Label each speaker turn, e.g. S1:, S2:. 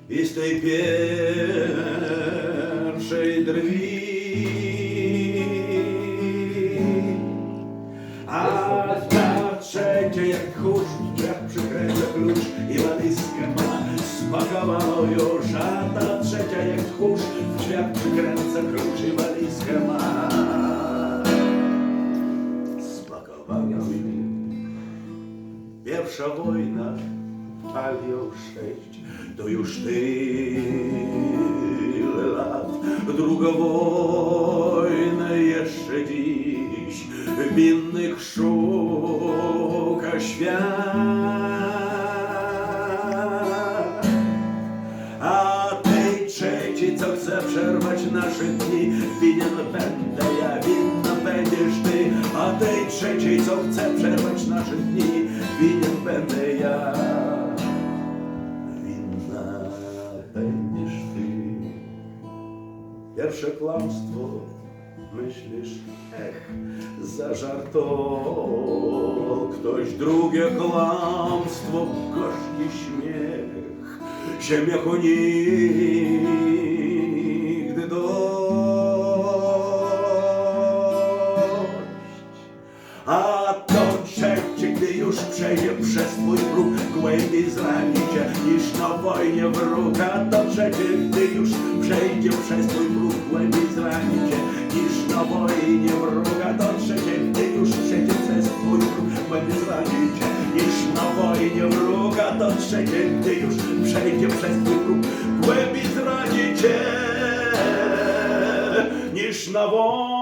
S1: i z tej pierwszej drwi. A ta trzecia jak tchórz, w drzwiach przykręca klucz i walizkę ma spakowaną już. A ta trzecia jak tchórz, w drzwiach przykręca klucz i walizkę ma spakowaną już. Pierwsza wojna trwalią 6, to już tyle lat. Druga wojna jeszcze dziś winnych szuka świat. A tej trzeciej, co chce przerwać nasze dni, winien będę ja, winna będziesz ty. A tej trzeciej, co chce przerwać nasze dni, winien będę ja, winna będziesz ty. Pierwsze kłamstwo, myślisz, zażartował ktoś. Drugie kłamstwo, gorzki śmiech, śmiechu nigdy dość. A to trzecie, gdy już przejdzie przez twój próg, głębiej zrani cię niż na wojnie wróg. A to trzecie, gdy już przejdzie przez twój próg, głębiej zrani cię niż na wojnie wróg. A to trzecie, gdy już przejdzie przez twój próg, głębiej zrani cię niż na wojnie wróg. A to trzecie, gdy już przejdzie przez twój próg, głębiej zrani cię niż na wojnie.